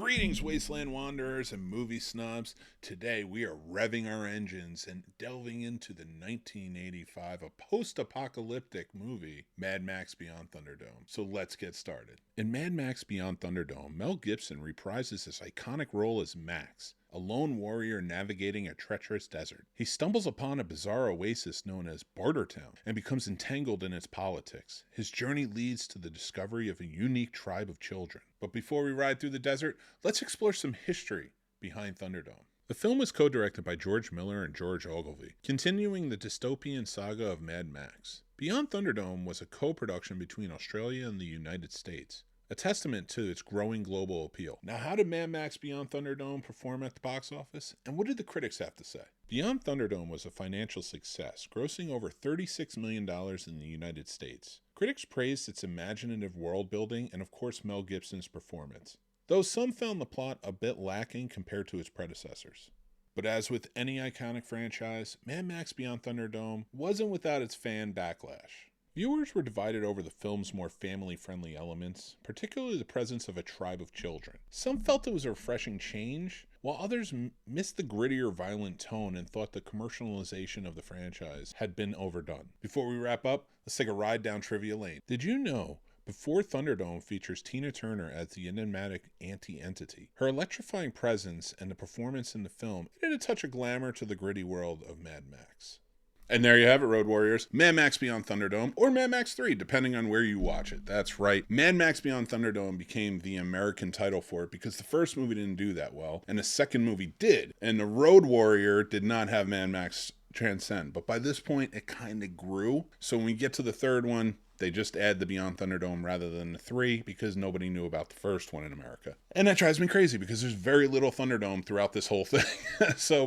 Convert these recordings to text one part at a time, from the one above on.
Greetings, Wasteland Wanderers and movie snobs. Today we are revving our engines and delving into the 1985, a post-apocalyptic movie, Mad Max Beyond Thunderdome. So let's get started. In Mad Max Beyond Thunderdome, Mel Gibson reprises his iconic role as Max, a lone warrior navigating a treacherous desert. He stumbles upon a bizarre oasis known as Bartertown and becomes entangled in its politics. His journey leads to the discovery of a unique tribe of children. But before we ride through the desert, let's explore some history behind Thunderdome. The film was co-directed by George Miller and George Ogilvy, continuing the dystopian saga of Mad Max. Beyond Thunderdome was a co-production between Australia and the United States, a testament to its growing global appeal. Now, how did Mad Max Beyond Thunderdome perform at the box office? And what did the critics have to say? Beyond Thunderdome was a financial success, grossing over $36 million in the United States. Critics praised its imaginative world building and, of course, Mel Gibson's performance, though some found the plot a bit lacking compared to its predecessors. But as with any iconic franchise, Mad Max Beyond Thunderdome wasn't without its fan backlash. Viewers were divided over the film's more family-friendly elements, particularly the presence of a tribe of children. Some felt it was a refreshing change, while others missed the grittier, violent tone and thought the commercialization of the franchise had been overdone. Before we wrap up, let's take a ride down trivia lane. Did you know Before Thunderdome features Tina Turner as the enigmatic anti-entity? Her electrifying presence and the performance in the film added a touch of glamour to the gritty world of Mad Max. And there you have it, Road Warriors. Mad Max Beyond Thunderdome, or Mad Max 3, depending on where you watch it. That's right. Mad Max Beyond Thunderdome became the American title for it because the first movie didn't do that well, and the second movie did. And the Road Warrior did not have Mad Max Transcend, but by this point, it kind of grew. So when we get to the third one, they just add the Beyond Thunderdome rather than the 3 because nobody knew about the first one in America. And that drives me crazy because there's very little Thunderdome throughout this whole thing.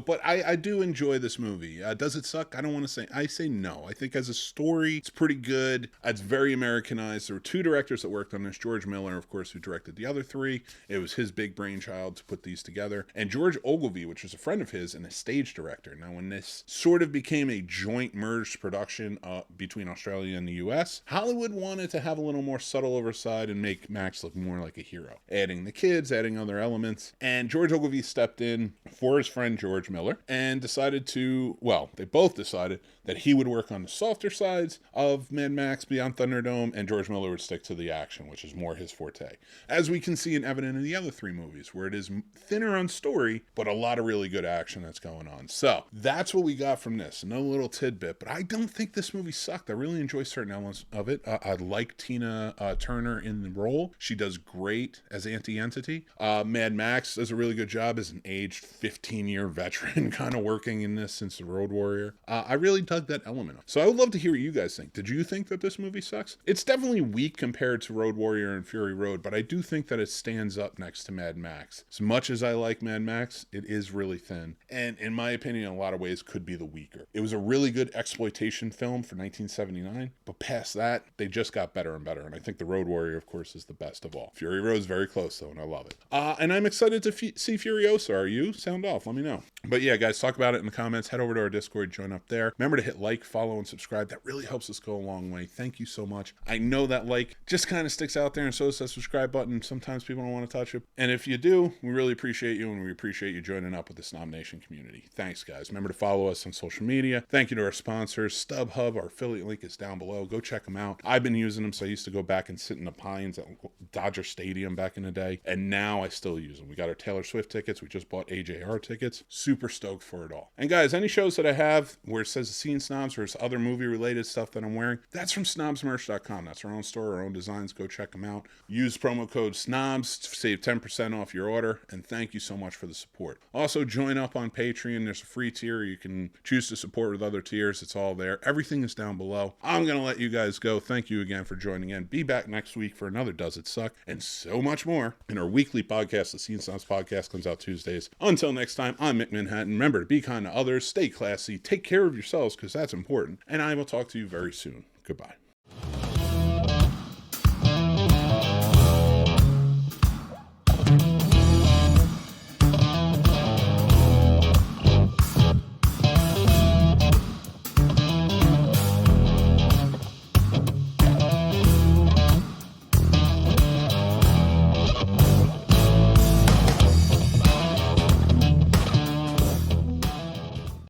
But I do enjoy this movie. Does it suck? I don't want to say. I say no. I think as a story, it's pretty good. It's very Americanized. There were 2 directors that worked on this. George Miller, of course, who directed the other 3. It was his big brainchild to put these together. And George Ogilvy, which was a friend of his and a stage director. Now, when this sort of became a joint merged production between Australia and the U.S., Hollywood wanted to have a little more subtle oversight and make Max look more like a hero, adding the kids, adding other elements. And George Ogilvy stepped in for his friend George Miller and they both decided that he would work on the softer sides of Mad Max Beyond Thunderdome, and George Miller would stick to the action, which is more his forte. As we can see and evident in the other 3 movies, where it is thinner on story, but a lot of really good action that's going on. So that's what we got from this. Another little tidbit, but I don't think this movie sucked. I really enjoy certain elements of it. I like Tina Turner in the role. She does great as anti-entity. Mad Max does a really good job as an aged 15-year veteran kind of working in this since the Road Warrior. I really dug that element. So I would love to hear what you guys think. Did you think that this movie sucks? It's definitely weak compared to Road Warrior and Fury Road, but I do think that it stands up next to Mad Max. As much as I like Mad Max, it is really thin, and in my opinion, in a lot of ways, could be the weaker. It was a really good exploitation film for 1979, but past that, they just got better and better, and I think the Road Warrior, of course, is the best of all. Fury Road is very close, though, and I love it. And I'm excited to see Furiosa. Are you? Sound off. Let me know. But yeah, guys, talk about it in the comments. Head over to our Discord, join up there. Remember to hit like, follow, and subscribe. That really helps us go a long way. Thank you so much. I know that like just kind of sticks out there, and so does that subscribe button. Sometimes people don't want to touch it. And if you do, we really appreciate you, and we appreciate you joining up with the Snob Nation community. Thanks, guys. Remember to follow us on social media. Thank you to our sponsors. StubHub, our affiliate link is down below. Go check them out. I've been using them, so I used to go back and sit in the Pines at Dodger Stadium back in the day, and now I still use them. We got our Taylor Swift tickets. We just bought AJR tickets. Super stoked for it all. And guys, any shows that I have where it says The Scene Snobs or it's other movie-related stuff that I'm wearing, that's from snobsmerch.com. That's our own store, our own designs. Go check them out. Use promo code SNOBS to save 10% off your order, and thank you so much for the support. Also, join up on Patreon. There's a free tier. You can choose to support with other tiers. It's all there. Everything is down below. I'm going to let you guys go. Thank you again for joining in. Be back next week for another Does It Suck? And so much more in our weekly podcast. The Scene Snobs podcast comes out Tuesdays. Until next time, I'm Mick Manhattan. Remember to be kind to others, stay classy, take care of yourselves because that's important, and I will talk to you very soon. Goodbye.